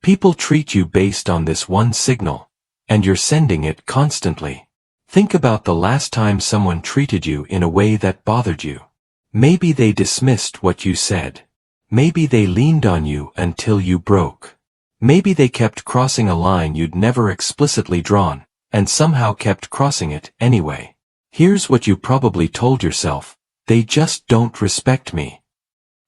People treat you based on this one signal, and you're sending it constantly. Think about the last time someone treated you in a way that bothered you. Maybe they dismissed what you said. Maybe they leaned on you until you broke. Maybe they kept crossing a line you'd never explicitly drawn, and somehow kept crossing it anyway. Here's what you probably told yourself: they just don't respect me.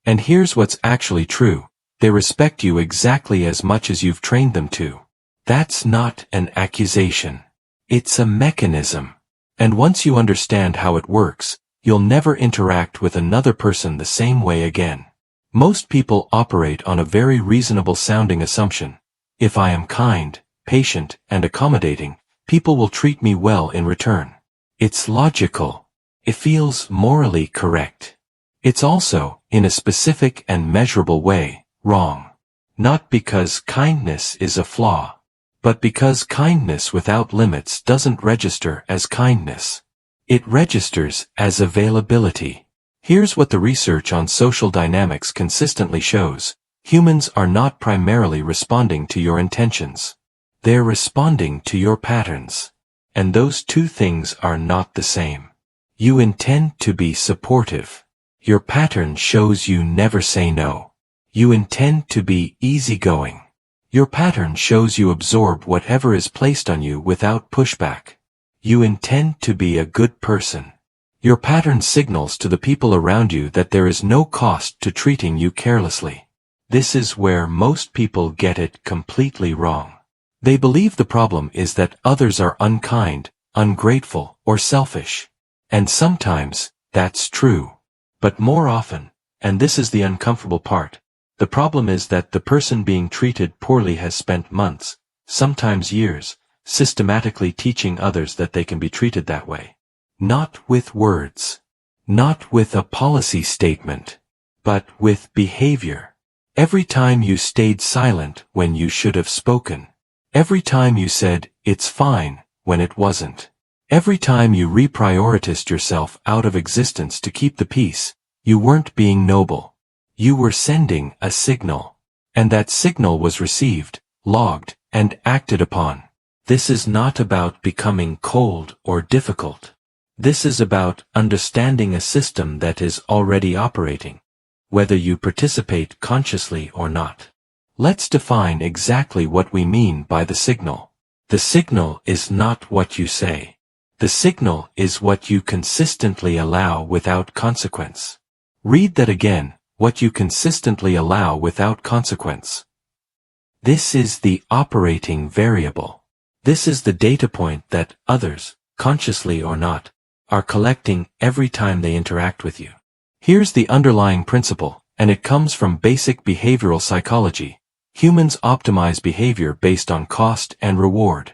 And here's what's actually true: they respect you exactly as much as you've trained them to. That's not an accusation. It's a mechanism. And once you understand how it works, you'll never interact with another person the same way again. Most people operate on a very reasonable-sounding assumption: if I am kind, patient, and accommodating, people will treat me well in return. It's logical. It feels morally correct. It's also, in a specific and measurable way, wrong. Not because kindness is a flaw, but because kindness without limits doesn't register as kindness. It registers as availability. Here's what the research on social dynamics consistently shows: humans are not primarily responding to your intentions. They're responding to your patterns. And those two things are not the same. You intend to be supportive. Your pattern shows you never say no. You intend to be easygoing. Your pattern shows you absorb whatever is placed on you without pushback. You intend to be a good person. Your pattern signals to the people around you that there is no cost to treating you carelessly. This is where most people get it completely wrong. They believe the problem is that others are unkind, ungrateful, or selfish. And sometimes, that's true. But more often, and this is the uncomfortable part, the problem is that the person being treated poorly has spent months, sometimes years, systematically teaching others that they can be treated that way. Not with words. Not with a policy statement. But with behavior. Every time you stayed silent when you should have spoken. Every time you said, "It's fine," when it wasn't. Every time you reprioritized yourself out of existence to keep the peace, you weren't being noble. You were sending a signal. And that signal was received, logged, and acted upon. This is not about becoming cold or difficult. This is about understanding a system that is already operating, whether you participate consciously or not. Let's define exactly what we mean by the signal. The signal is not what you say. The signal is what you consistently allow without consequence. Read that again: what you consistently allow without consequence. This is the operating variable. This is the data point that others, consciously or not, are collecting every time they interact with you. Here's the underlying principle, and it comes from basic behavioral psychology. Humans optimize behavior based on cost and reward.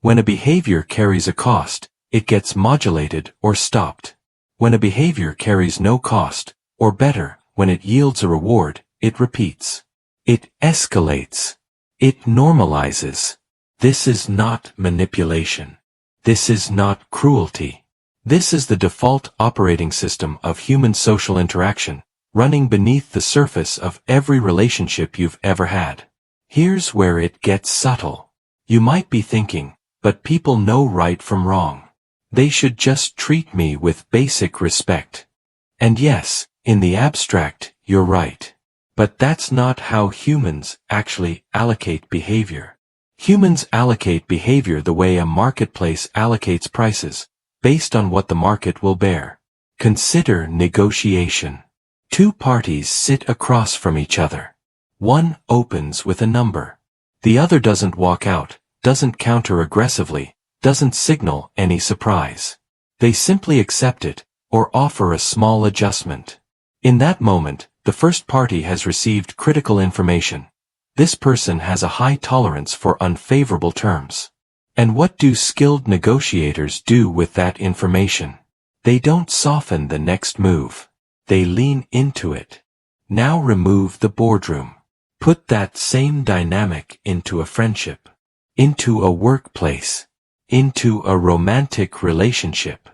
When a behavior carries a cost, it gets modulated or stopped. When a behavior carries no cost, or better, when it yields a reward, it repeats. It escalates. It normalizes. This is not manipulation. This is not cruelty. This is the default operating system of human social interaction, running beneath the surface of every relationship you've ever had. Here's where it gets subtle. You might be thinking, but people know right from wrong. They should just treat me with basic respect. And yes, in the abstract, you're right. But that's not how humans actually allocate behavior. Humans allocate behavior the way a marketplace allocates prices, based on what the market will bear. Consider negotiation. Two parties sit across from each other. One opens with a number. The other doesn't walk out, doesn't counter aggressively, doesn't signal any surprise. They simply accept it, or offer a small adjustment. In that moment, the first party has received critical information. This person has a high tolerance for unfavorable terms. And what do skilled negotiators do with that information? They don't soften the next move. They lean into it. Now remove the boardroom. Put that same dynamic into a friendship, into a workplace, into a romantic relationship.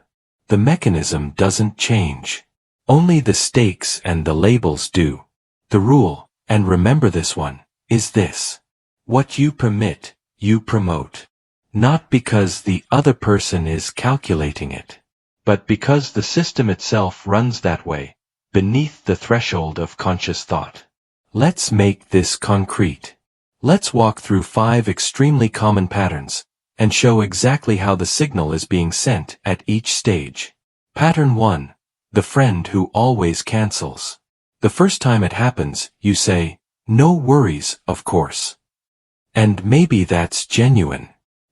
The mechanism doesn't change. Only the stakes and the labels do. The rule, and remember this one, is this. What you permit, you promote. Not because the other person is calculating it, but because the system itself runs that way, beneath the threshold of conscious thought. Let's make this concrete. Let's walk through 5 extremely common patterns, and show exactly how the signal is being sent at each stage. Pattern 1. The friend who always cancels. The first time it happens, you say, "No worries, of course." And maybe that's genuine.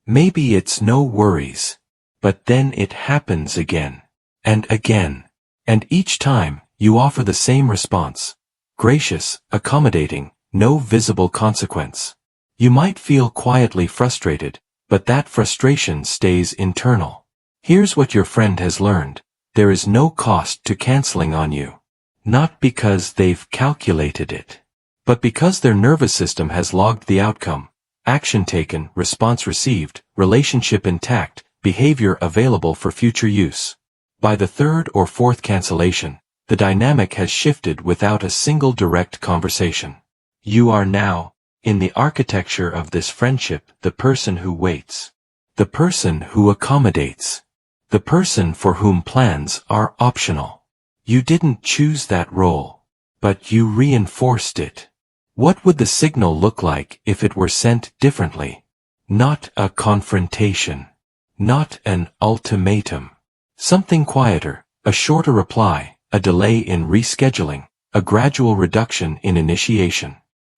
Maybe it's no worries. But then it happens again. And again. And each time, you offer the same response. Gracious, accommodating, no visible consequence. You might feel quietly frustrated, but that frustration stays internal. Here's what your friend has learned. There is no cost to canceling on you. Not because they've calculated it, but because their nervous system has logged the outcome. Action taken, response received, relationship intact, behavior available for future use. By the 3rd or 4th cancellation, the dynamic has shifted without a single direct conversation. You are now, in the architecture of this friendship, the person who waits. The person who accommodates. The person for whom plans are optional. You didn't choose that role, but you reinforced it. What would the signal look like if it were sent differently? Not a confrontation. Not an ultimatum. Something quieter, a shorter reply, a delay in rescheduling, a gradual reduction in initiation.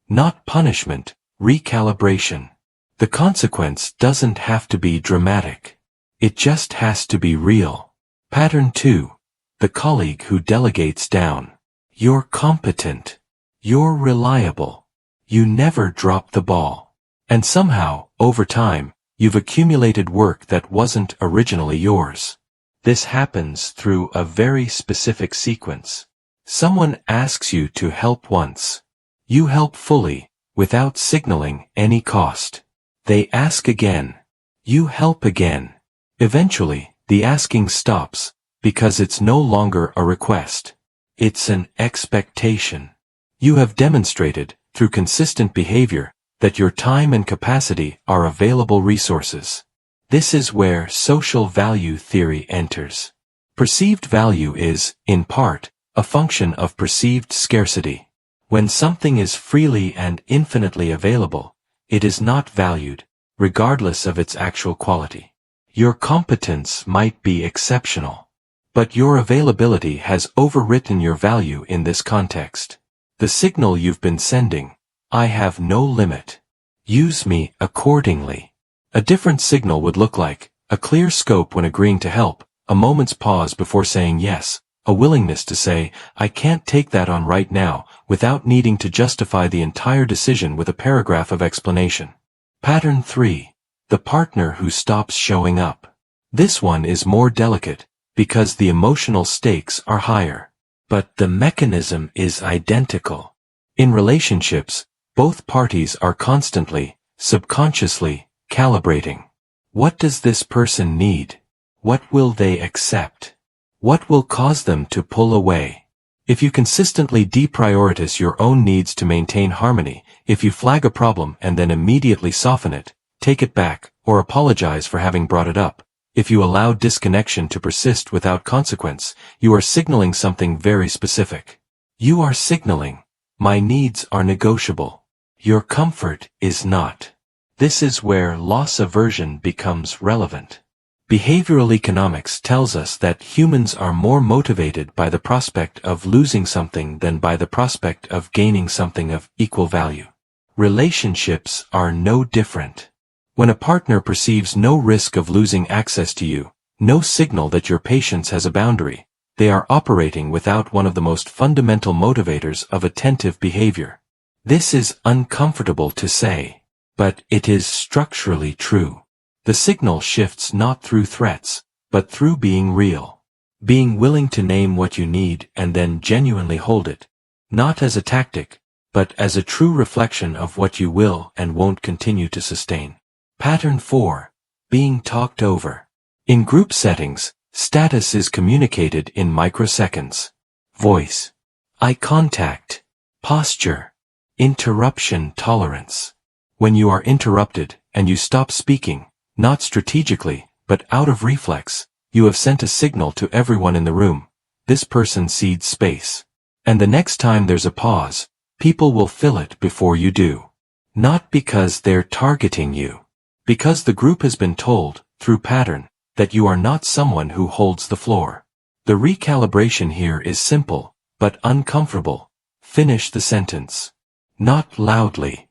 Not punishment, recalibration. The consequence doesn't have to be dramatic. It just has to be real. Pattern 2. The colleague who delegates down. You're competent. You're reliable. You never drop the ball. And somehow, over time, you've accumulated work that wasn't originally yours. This happens through a very specific sequence. Someone asks you to help once. You help fully, without signaling any cost. They ask again. You help again. Eventually, the asking stops, because it's no longer a request. It's an expectation. You have demonstrated, through consistent behavior, that your time and capacity are available resources. This is where social value theory enters. Perceived value is, in part, a function of perceived scarcity. When something is freely and infinitely available, it is not valued, regardless of its actual quality. Your competence might be exceptional, but your availability has overwritten your value in this context. The signal you've been sending, I have no limit. Use me accordingly. A different signal would look like a clear scope when agreeing to help, a moment's pause before saying yes, a willingness to say, I can't take that on right now, without needing to justify the entire decision with a paragraph of explanation. Pattern 3. The partner who stops showing up. This one is more delicate, because the emotional stakes are higher. But the mechanism is identical. In relationships, both parties are constantly, subconsciously, calibrating. What does this person need? What will they accept? What will cause them to pull away? If you consistently deprioritize your own needs to maintain harmony, if you flag a problem and then immediately soften it, take it back, or apologize for having brought it up, if you allow disconnection to persist without consequence, you are signaling something very specific. You are signaling, my needs are negotiable. Your comfort is not. This is where loss aversion becomes relevant. Behavioral economics tells us that humans are more motivated by the prospect of losing something than by the prospect of gaining something of equal value. Relationships are no different. When a partner perceives no risk of losing access to you, no signal that your patience has a boundary, they are operating without one of the most fundamental motivators of attentive behavior. This is uncomfortable to say, but it is structurally true. The signal shifts not through threats, but through being real. Being willing to name what you need and then genuinely hold it, not as a tactic, but as a true reflection of what you will and won't continue to sustain. Pattern 4. Being talked over. In group settings, status is communicated in microseconds. Voice, eye contact, posture, interruption tolerance. When you are interrupted, and you stop speaking, not strategically, but out of reflex, you have sent a signal to everyone in the room. This person cedes space. And the next time there's a pause, people will fill it before you do. Not because they're targeting you. Because the group has been told, through pattern, that you are not someone who holds the floor. The recalibration here is simple, but uncomfortable. Finish the sentence. Not loudly.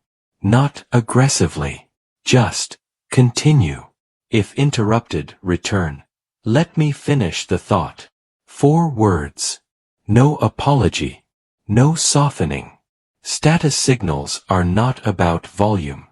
Not aggressively. Just continue. If interrupted, return. Let me finish the thought. 4 words. No apology. No softening. Status signals are not about volume.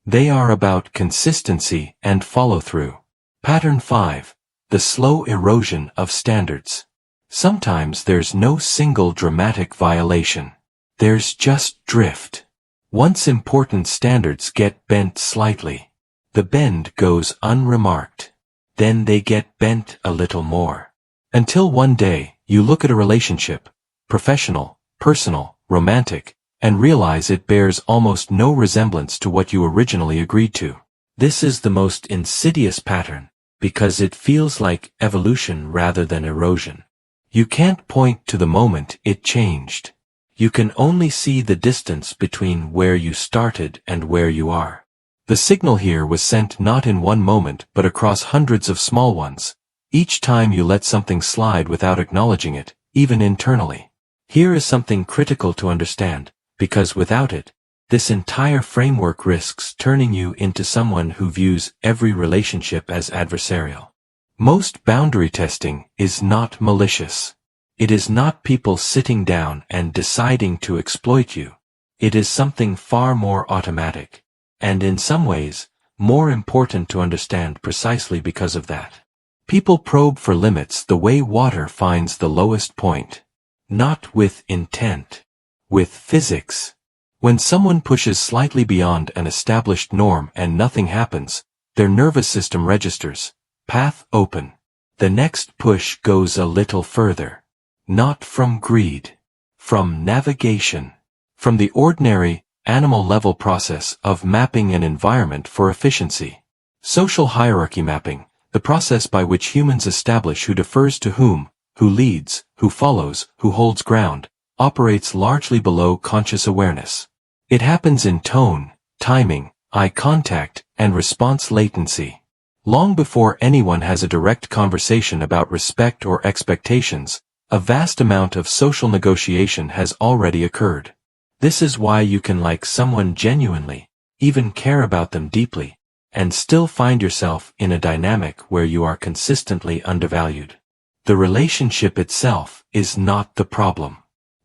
They are about consistency and follow-through. Pattern 5. The slow erosion of standards. Sometimes there's no single dramatic violation. There's just drift. Once important standards get bent slightly, the bend goes unremarked. Then they get bent a little more. Until one day, you look at a relationship, professional, personal, romantic, and realize it bears almost no resemblance to what you originally agreed to. This is the most insidious pattern, because it feels like evolution rather than erosion. You can't point to the moment it changed. You can only see the distance between where you started and where you are. The signal here was sent not in one moment but across hundreds of small ones, each time you let something slide without acknowledging it, even internally. Here is something critical to understand, because without it, this entire framework risks turning you into someone who views every relationship as adversarial. Most boundary testing is not malicious. It is not people sitting down and deciding to exploit you. It is something far more automatic, and in some ways, more important to understand precisely because of that. People probe for limits the way water finds the lowest point. Not with intent. With physics. When someone pushes slightly beyond an established norm and nothing happens, their nervous system registers. Path open. The next push goes a little further. Not from greed. From navigation. From the ordinary, animal-level process of mapping an environment for efficiency. Social hierarchy mapping, the process by which humans establish who defers to whom, who leads, who follows, who holds ground, operates largely below conscious awareness. It happens in tone, timing, eye contact, and response latency. Long before anyone has a direct conversation about respect or expectations, a vast amount of social negotiation has already occurred. This is why you can like someone genuinely, even care about them deeply, and still find yourself in a dynamic where you are consistently undervalued. The relationship itself is not the problem.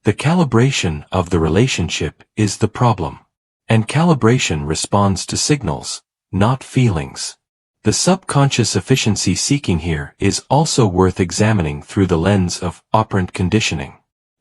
The calibration of the relationship is the problem. And calibration responds to signals, not feelings. The subconscious efficiency seeking here is also worth examining through the lens of operant conditioning.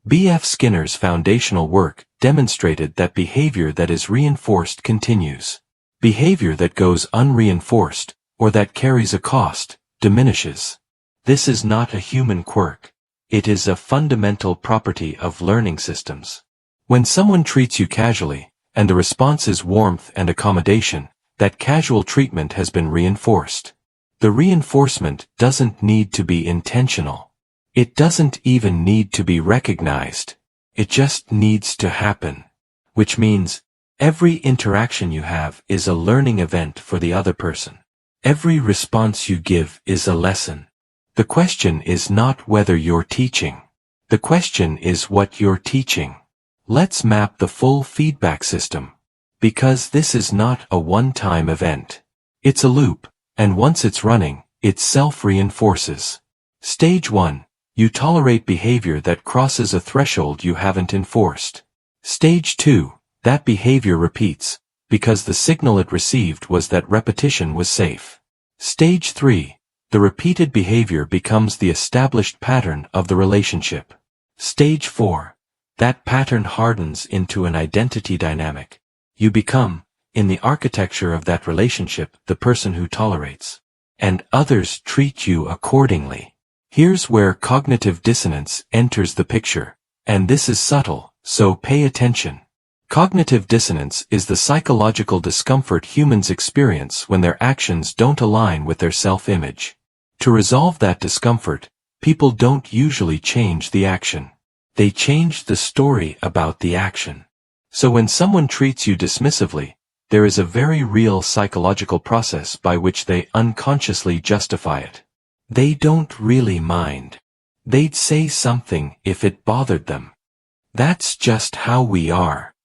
B.F. Skinner's foundational work demonstrated that behavior that is reinforced continues. Behavior that goes unreinforced, or that carries a cost, diminishes. This is not a human quirk. It is a fundamental property of learning systems. When someone treats you casually, and the response is warmth and accommodation, that casual treatment has been reinforced. The reinforcement doesn't need to be intentional. It doesn't even need to be recognized. It just needs to happen. Which means, every interaction you have is a learning event for the other person. Every response you give is a lesson. The question is not whether you're teaching. The question is what you're teaching. Let's map the full feedback system. Because this is not a one-time event. It's a loop, and once it's running, it self-reinforces. Stage 1. You tolerate behavior that crosses a threshold you haven't enforced. Stage 2. That behavior repeats, because the signal it received was that repetition was safe. Stage 3. The repeated behavior becomes the established pattern of the relationship. Stage 4. That pattern hardens into an identity dynamic. You become, in the architecture of that relationship, the person who tolerates. And others treat you accordingly. Here's where cognitive dissonance enters the picture, and this is subtle, so pay attention. Cognitive dissonance is the psychological discomfort humans experience when their actions don't align with their self-image. To resolve that discomfort, people don't usually change the action. They change the story about the action. So when someone treats you dismissively, there is a very real psychological process by which they unconsciously justify it. They don't really mind. They'd say something if it bothered them. That's just how we are.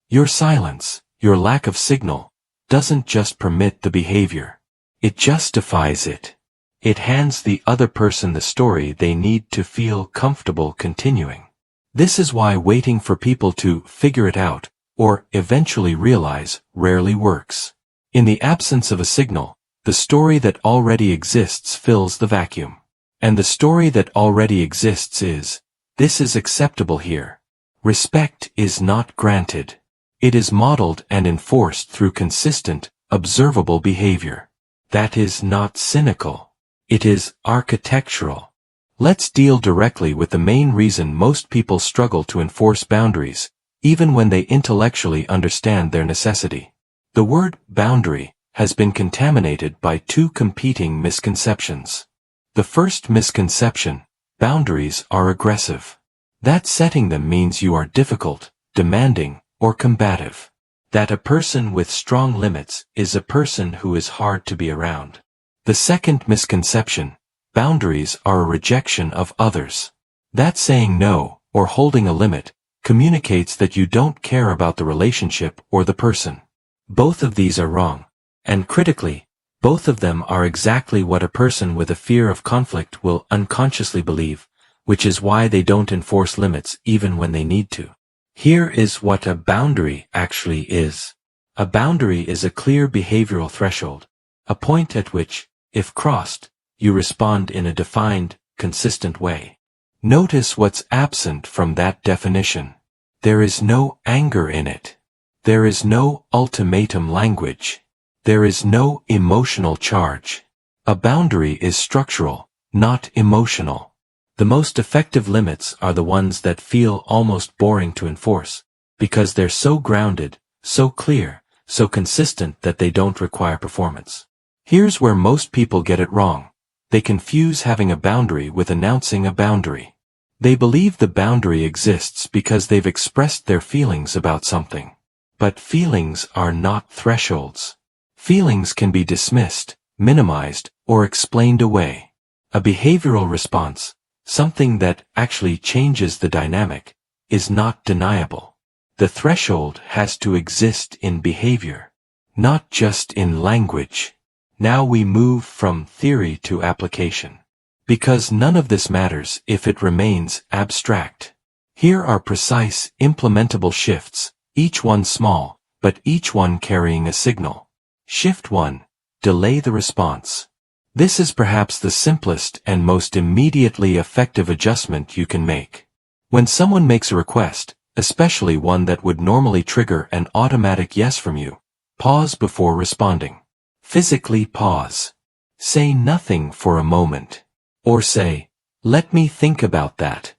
Your silence, your lack of signal, doesn't just permit the behavior. It justifies it. It hands the other person the story they need to feel comfortable continuing. This is why waiting for people to figure it out, or eventually realize, rarely works. In the absence of a signal, the story that already exists fills the vacuum. And the story that already exists is, this is acceptable here. Respect is not granted. It is modeled and enforced through consistent, observable behavior. That is not cynical. It is architectural. Let's deal directly with the main reason most people struggle to enforce boundaries, even when they intellectually understand their necessity. The word boundary has been contaminated by two competing misconceptions. The first misconception, boundaries are aggressive. That setting them means you are difficult, demanding, or combative. That a person with strong limits is a person who is hard to be around. The second misconception, boundaries are a rejection of others. That saying no, or holding a limit, communicates that you don't care about the relationship or the person. Both of these are wrong. And critically, both of them are exactly what a person with a fear of conflict will unconsciously believe, which is why they don't enforce limits even when they need to. Here is what a boundary actually is. A boundary is a clear behavioral threshold, a point at which, if crossed, you respond in a defined, consistent way. Notice what's absent from that definition. There is no anger in it. There is no ultimatum language. There is no emotional charge. A boundary is structural, not emotional. The most effective limits are the ones that feel almost boring to enforce, because they're so grounded, so clear, so consistent that they don't require performance. Here's where most people get it wrong. They confuse having a boundary with announcing a boundary. They believe the boundary exists because they've expressed their feelings about something. But feelings are not thresholds. Feelings can be dismissed, minimized, or explained away. A behavioral response, something that actually changes the dynamic, is not deniable. The threshold has to exist in behavior, not just in language. Now we move from theory to application. Because none of this matters if it remains abstract. Here are precise, implementable shifts, each one small, but each one carrying a signal. Shift 1. Delay the response. This is perhaps the simplest and most immediately effective adjustment you can make. When someone makes a request, especially one that would normally trigger an automatic yes from you, pause before responding. Physically pause. Say nothing for a moment. Or say, let me think about that.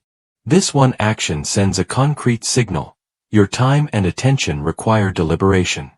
This one action sends a concrete signal. Your time and attention require deliberation.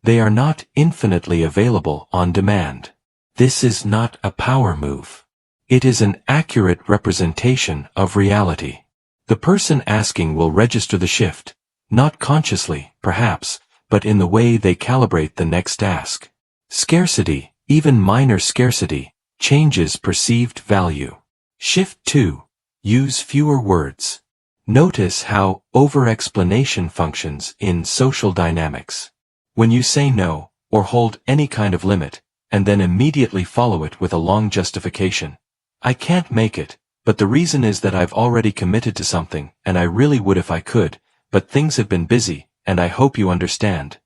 They are not infinitely available on demand. This is not a power move. It is an accurate representation of reality. The person asking will register the shift, not consciously, perhaps, but in the way they calibrate the next ask. Scarcity, even minor scarcity, changes perceived value. Shift 2. Use fewer words. Notice how over-explanation functions in social dynamics. When you say no, or hold any kind of limit, and then immediately follow it with a long justification. I can't make it, but the reason is that I've already committed to something, and I really would if I could, but things have been busy, and I hope you understand.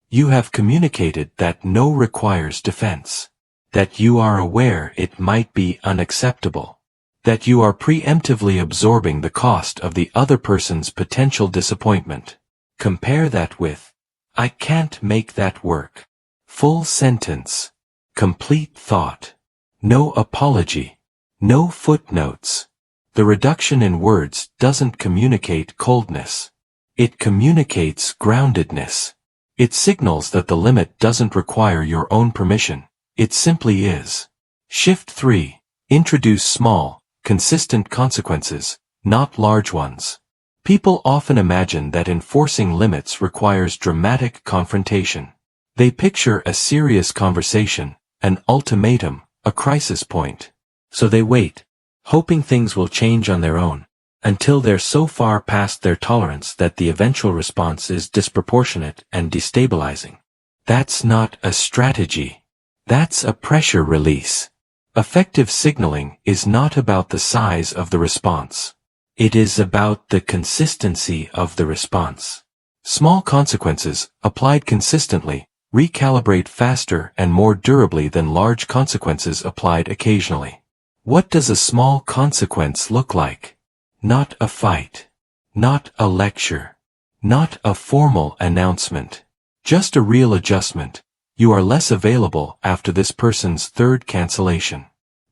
You have communicated that no requires defense. That you are aware it might be unacceptable. That you are preemptively absorbing the cost of the other person's potential disappointment. Compare that with, I can't make that work. Full sentence. Complete thought. No apology. No footnotes. The reduction in words doesn't communicate coldness. It communicates groundedness. It signals that the limit doesn't require your own permission, it simply is. Shift 3. Introduce small, consistent consequences, not large ones. People often imagine that enforcing limits requires dramatic confrontation. They picture a serious conversation, an ultimatum, a crisis point. So they wait, hoping things will change on their own, until they're so far past their tolerance that the eventual response is disproportionate and destabilizing. That's not a strategy. That's a pressure release. Effective signaling is not about the size of the response. It is about the consistency of the response. Small consequences, applied consistently, recalibrate faster and more durably than large consequences applied occasionally. What does a small consequence look like? Not a fight. Not a lecture. Not a formal announcement. Just a real adjustment. You are less available after this person's third cancellation.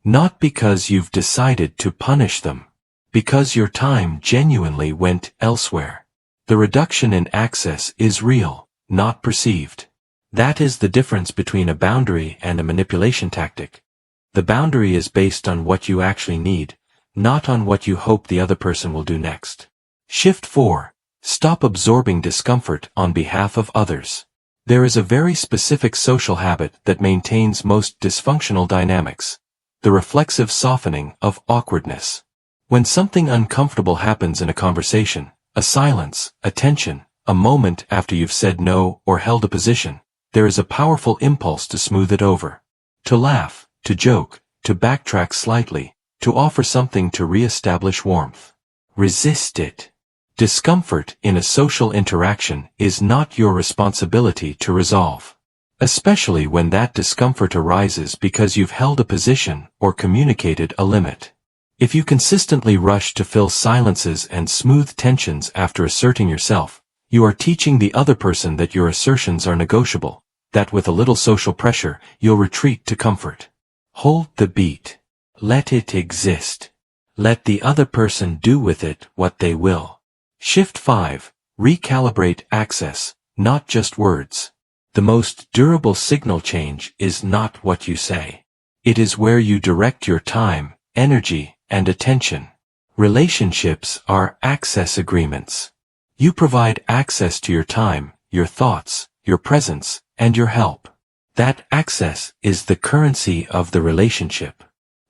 Not because you've decided to punish them. Because your time genuinely went elsewhere. The reduction in access is real, not perceived. That is the difference between a boundary and a manipulation tactic. The boundary is based on what you actually need, not on what you hope the other person will do next. Shift 4. Stop absorbing discomfort on behalf of others. There is a very specific social habit that maintains most dysfunctional dynamics. The reflexive softening of awkwardness. When something uncomfortable happens in a conversation, a silence, a tension, a moment after you've said no or held a position, there is a powerful impulse to smooth it over. To laugh, to joke, to backtrack slightly, to offer something to re-establish warmth. Resist it. Discomfort in a social interaction is not your responsibility to resolve. Especially when that discomfort arises because you've held a position or communicated a limit. If you consistently rush to fill silences and smooth tensions after asserting yourself, you are teaching the other person that your assertions are negotiable, that with a little social pressure, you'll retreat to comfort. Hold the beat. Let it exist. Let the other person do with it what they will. Shift 5. Recalibrate access, not just words. The most durable signal change is not what you say. It is where you direct your time, energy, and attention. Relationships are access agreements. You provide access to your time, your thoughts, your presence, and your help. That access is the currency of the relationship.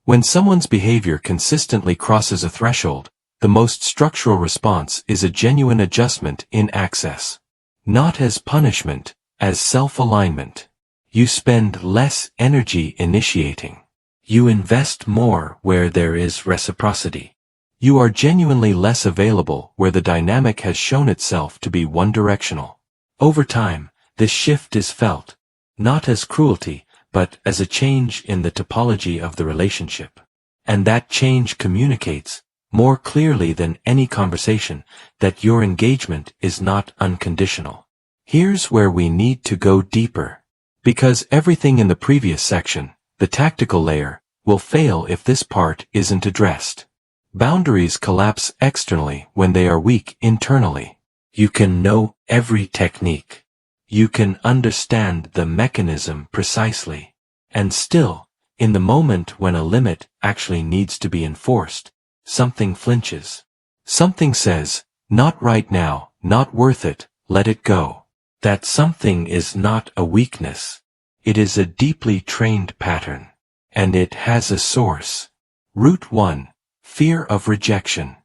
When someone's behavior consistently crosses a threshold, the most structural response is a genuine adjustment in access. Not as punishment, as self-alignment. You spend less energy initiating. You invest more where there is reciprocity. You are genuinely less available where the dynamic has shown itself to be one-directional. Over time, this shift is felt, not as cruelty, but as a change in the topology of the relationship. And that change communicates, more clearly than any conversation, that your engagement is not unconditional. Here's where we need to go deeper. Because everything in the previous section, the tactical layer, will fail if this part isn't addressed. Boundaries collapse externally when they are weak internally. You can know every technique. You can understand the mechanism precisely. And still, in the moment when a limit actually needs to be enforced, something flinches. Something says, not right now, not worth it, let it go. That something is not a weakness. It is a deeply trained pattern. And it has a source. Root 1. Fear of rejection.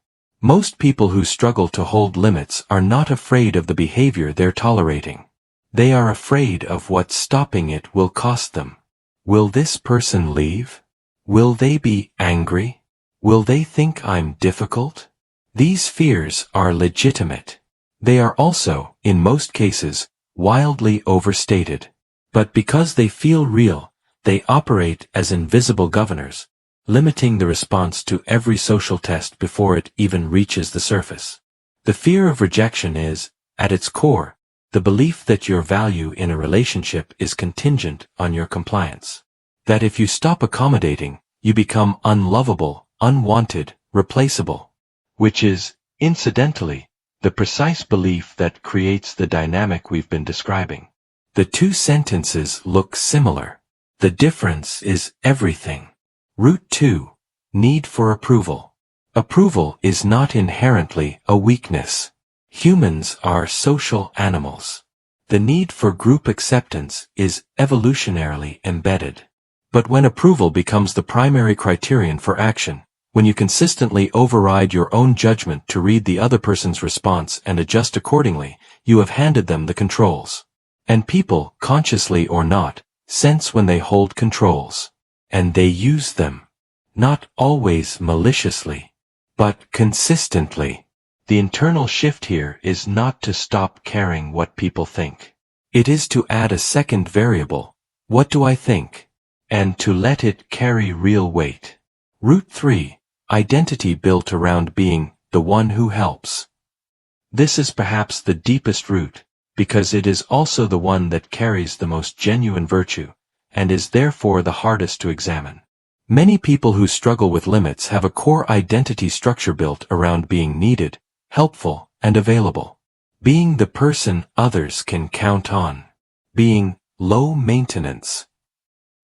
Most people who struggle to hold limits are not afraid of the behavior they're tolerating. They are afraid of what stopping it will cost them. Will this person leave? Will they be angry? Will they think I'm difficult? These fears are legitimate. They are also, in most cases, wildly overstated. But because they feel real, they operate as invisible governors, limiting the response to every social test before it even reaches the surface. The fear of rejection is, at its core, the belief that your value in a relationship is contingent on your compliance. That if you stop accommodating, you become unlovable, unwanted, replaceable. Which is, incidentally, the precise belief that creates the dynamic we've been describing. The two sentences look similar. The difference is everything. Root 2. Need for approval. Approval is not inherently a weakness. Humans are social animals. The need for group acceptance is evolutionarily embedded. But when approval becomes the primary criterion for action, when you consistently override your own judgment to read the other person's response and adjust accordingly, you have handed them the controls. And people, consciously or not, sense when they hold controls. And they use them. Not always maliciously, but consistently. The internal shift here is not to stop caring what people think. It is to add a second variable, what do I think? And to let it carry real weight. Root 3. Identity built around being the one who helps. This is perhaps the deepest root, because it is also the one that carries the most genuine virtue, and is therefore the hardest to examine. Many people who struggle with limits have a core identity structure built around being needed, helpful, and available. Being the person others can count on. Being low maintenance.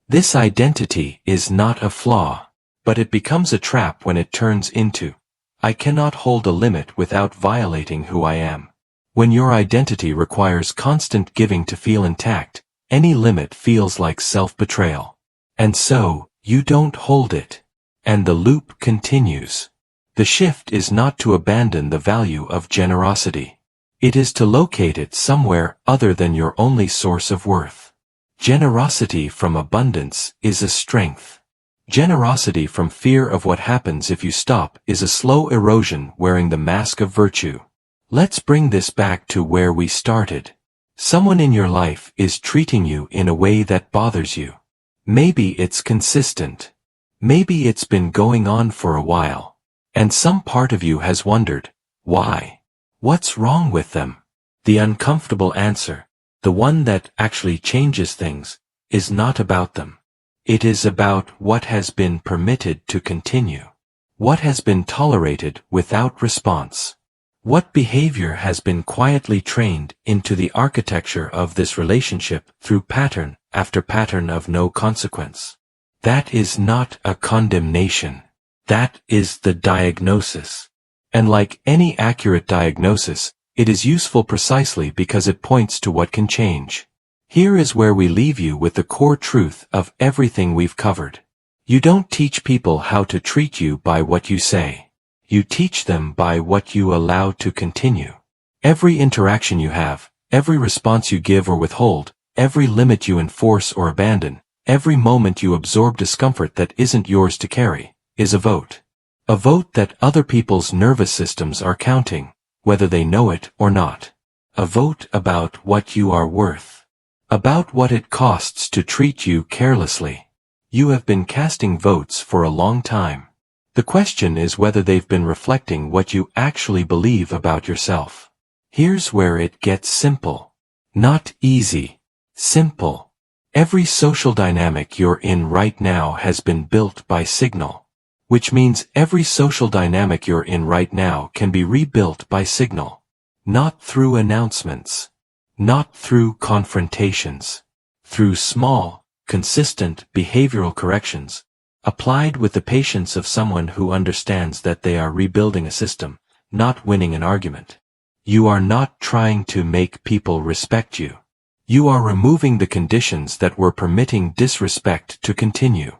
This identity is not a flaw, but it becomes a trap when it turns into, I cannot hold a limit without violating who I am. When your identity requires constant giving to feel intact, any limit feels like self-betrayal. And so, you don't hold it. And the loop continues. The shift is not to abandon the value of generosity. It is to locate it somewhere other than your only source of worth. Generosity from abundance is a strength. Generosity from fear of what happens if you stop is a slow erosion wearing the mask of virtue. Let's bring this back to where we started. Someone in your life is treating you in a way that bothers you. Maybe it's consistent. Maybe it's been going on for a while. And some part of you has wondered, why? What's wrong with them? The uncomfortable answer, the one that actually changes things, is not about them. It is about what has been permitted to continue. What has been tolerated without response. What behavior has been quietly trained into the architecture of this relationship through pattern after pattern of no consequence. That is not a condemnation. That is the diagnosis. And like any accurate diagnosis, it is useful precisely because it points to what can change. Here is where we leave you with the core truth of everything we've covered. You don't teach people how to treat you by what you say. You teach them by what you allow to continue. Every interaction you have, every response you give or withhold, every limit you enforce or abandon, every moment you absorb discomfort that isn't yours to carry, is a vote. A vote that other people's nervous systems are counting, whether they know it or not. A vote about what you are worth. About what it costs to treat you carelessly. You have been casting votes for a long time. The question is whether they've been reflecting what you actually believe about yourself. Here's where it gets simple. Not easy. Simple. Every social dynamic you're in right now has been built by signal. Which means every social dynamic you're in right now can be rebuilt by signal. Not through announcements. Not through confrontations. Through small, consistent behavioral corrections, applied with the patience of someone who understands that they are rebuilding a system, not winning an argument. You are not trying to make people respect you. You are removing the conditions that were permitting disrespect to continue.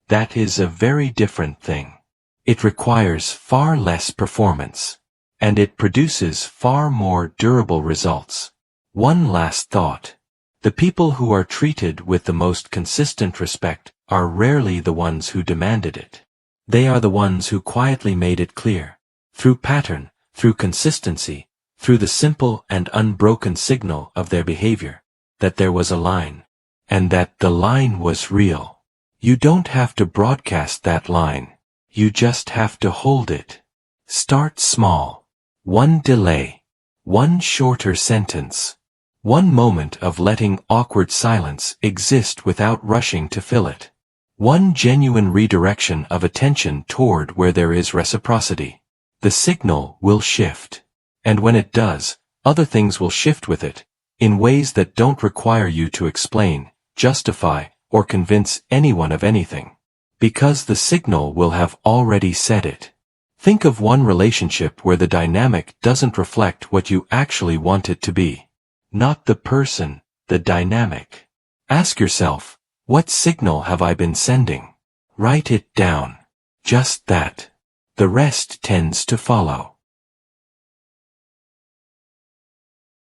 That is a very different thing. It requires far less performance. And it produces far more durable results. One last thought. The people who are treated with the most consistent respect are rarely the ones who demanded it. They are the ones who quietly made it clear, through pattern, through consistency, through the simple and unbroken signal of their behavior, that there was a line, and that the line was real. You don't have to broadcast that line. You just have to hold it. Start small. One delay. One shorter sentence. One moment of letting awkward silence exist without rushing to fill it. One genuine redirection of attention toward where there is reciprocity. The signal will shift. And when it does, other things will shift with it, in ways that don't require you to explain, justify, or convince anyone of anything. Because the signal will have already said it. Think of one relationship where the dynamic doesn't reflect what you actually want it to be. Not the person, the dynamic. Ask yourself, what signal have I been sending? Write it down. Just that. The rest tends to follow.